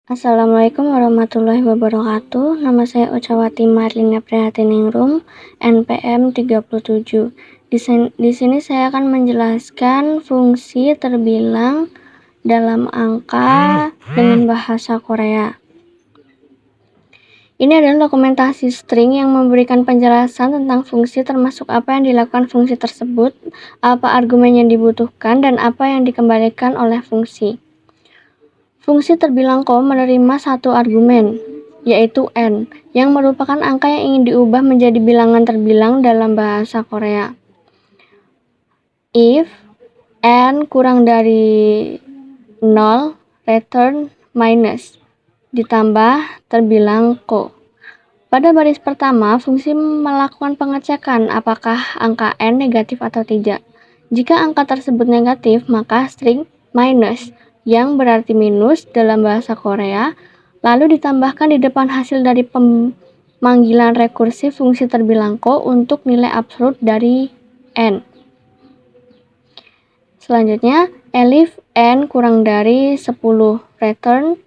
Assalamualaikum warahmatullahi wabarakatuh. Nama saya Ucawati Marlina Prihatiningrum, NPM 37. Di sini saya akan menjelaskan fungsi terbilang dalam angka dengan bahasa Korea. Ini adalah dokumentasi string yang memberikan penjelasan tentang fungsi, termasuk apa yang dilakukan fungsi tersebut, apa argumen yang dibutuhkan, dan apa yang dikembalikan oleh fungsi. Fungsi terbilang ko menerima satu argumen, yaitu n, yang merupakan angka yang ingin diubah menjadi bilangan terbilang dalam bahasa Korea. If n kurang dari 0, return minus, ditambah terbilang ko. Pada baris pertama, fungsi melakukan pengecekan apakah angka n negatif atau tidak. Jika angka tersebut negatif, maka string minus, yang berarti minus dalam bahasa Korea, lalu ditambahkan di depan hasil dari pemanggilan rekursif fungsi terbilang ko untuk nilai absolut dari n. Selanjutnya, elif n kurang dari 10, return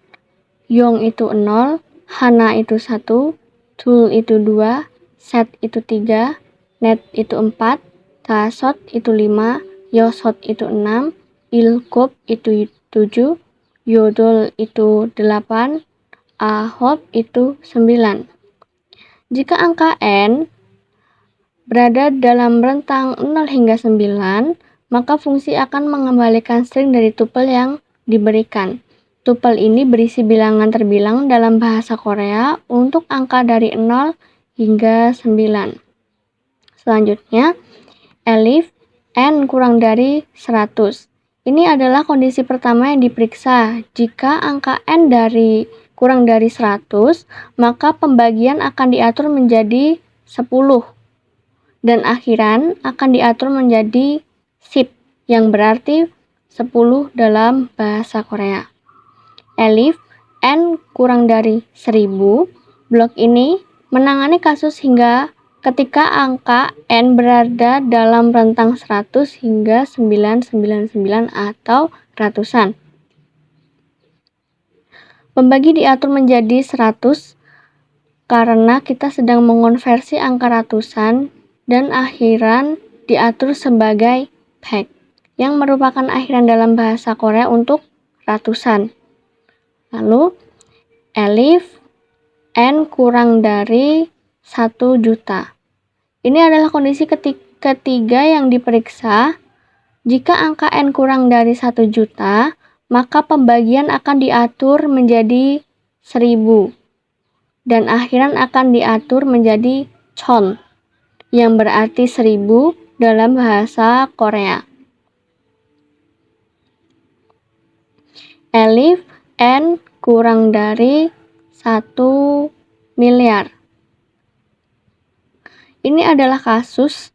yong itu 0, hana itu 1, tul itu 2, set itu 3, net itu 4, tasot itu 5, yosot itu 6, ilkop itu 7, yodol itu 8, ahop itu 9. Jika angka n berada dalam rentang 0 hingga 9, maka fungsi akan mengembalikan string dari tupel yang diberikan. Tupel ini berisi bilangan terbilang dalam bahasa Korea untuk angka dari 0 hingga 9. Selanjutnya, elif n kurang dari 100. Ini adalah kondisi pertama yang diperiksa. Jika angka n kurang dari 100, maka pembagian akan diatur menjadi 10. Dan akhiran akan diatur menjadi 10, yang berarti 10 dalam bahasa Korea. Elif n kurang dari 1000, blok ini menangani kasus hingga ketika angka n berada dalam rentang 100 hingga 999 atau ratusan. Pembagi diatur menjadi 100 karena kita sedang mengonversi angka ratusan, dan akhiran diatur sebagai pack, yang merupakan akhiran dalam bahasa Korea untuk ratusan. Lalu, elif n kurang dari 1 juta. Ini adalah kondisi ketiga yang diperiksa. Jika angka n kurang dari 1 juta, maka pembagian akan diatur menjadi 1000. Dan akhiran akan diatur menjadi chon, yang berarti 1000 dalam bahasa Korea. Elif n kurang dari 1 miliar. Ini adalah kasus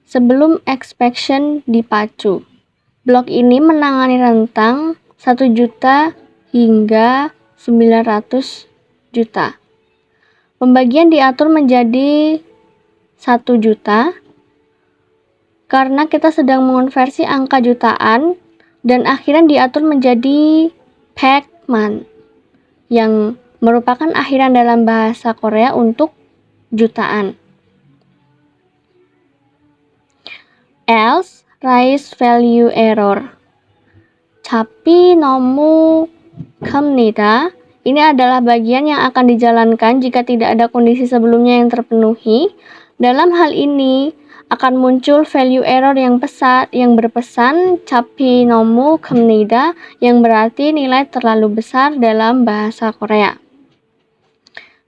sebelum expansion dipacu. Blok ini menangani rentang 1 juta hingga 900 juta. Pembagian diatur menjadi 1 juta karena kita sedang mengonversi angka jutaan, dan akhiran diatur menjadi packman, yang merupakan akhiran dalam bahasa Korea untuk jutaan. Else raise value error. Tapi nomu 갑니다. Ini adalah bagian yang akan dijalankan jika tidak ada kondisi sebelumnya yang terpenuhi. Dalam hal ini akan muncul value error yang berpesan tapi nomu 갑니다, yang berarti nilai terlalu besar dalam bahasa Korea.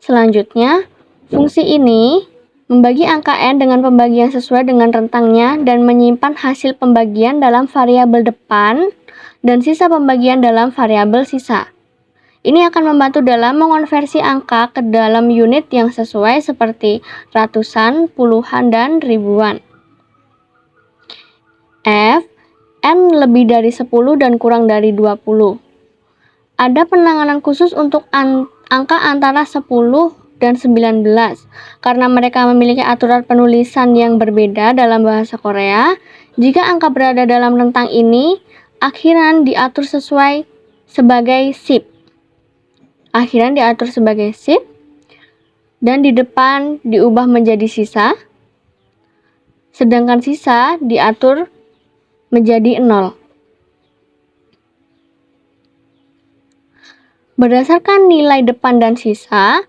Selanjutnya, fungsi ini membagi angka n dengan pembagian sesuai dengan rentangnya dan menyimpan hasil pembagian dalam variabel depan dan sisa pembagian dalam variabel sisa. Ini akan membantu dalam mengonversi angka ke dalam unit yang sesuai seperti ratusan, puluhan, dan ribuan. F, n lebih dari 10 dan kurang dari 20. Ada penanganan khusus untuk angka antara 10 dan 19, karena mereka memiliki aturan penulisan yang berbeda dalam bahasa Korea. Jika angka berada dalam rentang ini, akhiran diatur sesuai sebagai 10. akhiran diatur sebagai SIP, dan di depan diubah menjadi sisa, sedangkan sisa diatur menjadi 0. Berdasarkan nilai depan dan sisa,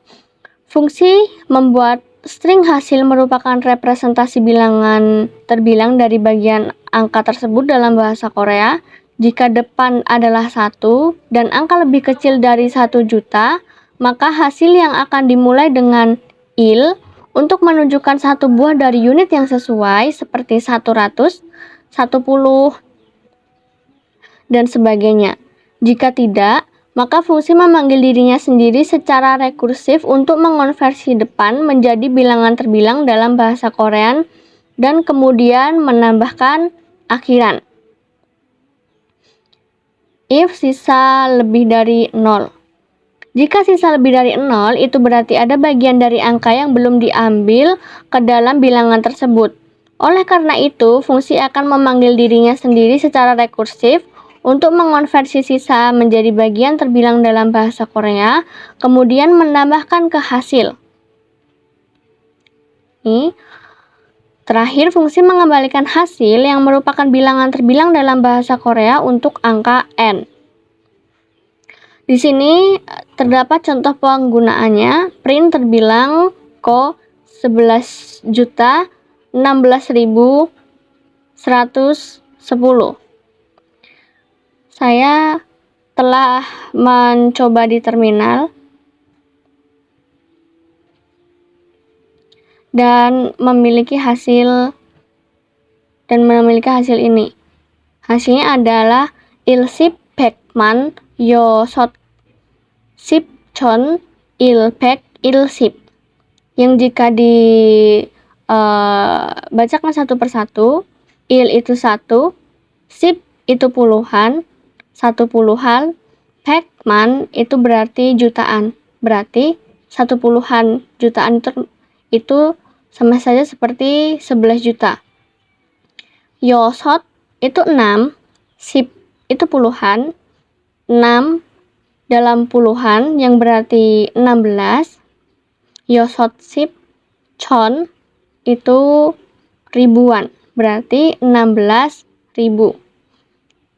fungsi membuat string hasil merupakan representasi bilangan terbilang dari bagian angka tersebut dalam bahasa Korea. Jika depan adalah 1 dan angka lebih kecil dari 1 juta, maka hasil yang akan dimulai dengan il untuk menunjukkan satu buah dari unit yang sesuai seperti 100, 10, dan sebagainya. Jika tidak, maka fungsi memanggil dirinya sendiri secara rekursif untuk mengonversi depan menjadi bilangan terbilang dalam bahasa Korean dan kemudian menambahkan akhiran. If sisa lebih dari 0. Jika sisa lebih dari 0, itu berarti ada bagian dari angka yang belum diambil ke dalam bilangan tersebut. Oleh karena itu, fungsi akan memanggil dirinya sendiri secara rekursif untuk mengonversi sisa menjadi bagian terbilang dalam bahasa Korea, kemudian menambahkan ke hasil. Terakhir, fungsi mengembalikan hasil yang merupakan bilangan terbilang dalam bahasa Korea untuk angka n. Di sini terdapat contoh penggunaannya. Print terbilang ko 11.16.110. Saya telah mencoba di terminal dan memiliki hasil ini. Hasilnya adalah ilsip pekman yosot sip chon ilpek ilsip, yang jika dibacakan satu persatu, il itu 1, sip itu puluhan, 1 puluhan, pekman itu berarti jutaan, berarti 1 puluhan jutaan itu sama saja seperti 11 juta. Yosot itu 6, sip itu puluhan, 6 dalam puluhan yang berarti 16. Yosot sip chon itu ribuan, berarti 16.000.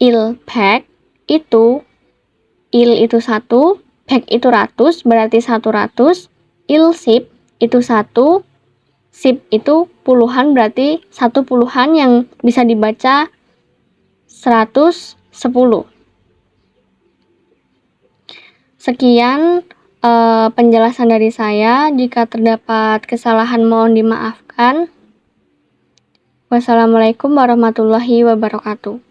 Il pek itu, il itu 1, pek itu ratus, berarti 100. Il sip itu 1, sip itu puluhan, berarti 1 puluhan yang bisa dibaca 110. Sekian penjelasan dari saya. Jika terdapat kesalahan mohon dimaafkan. Wassalamualaikum warahmatullahi wabarakatuh.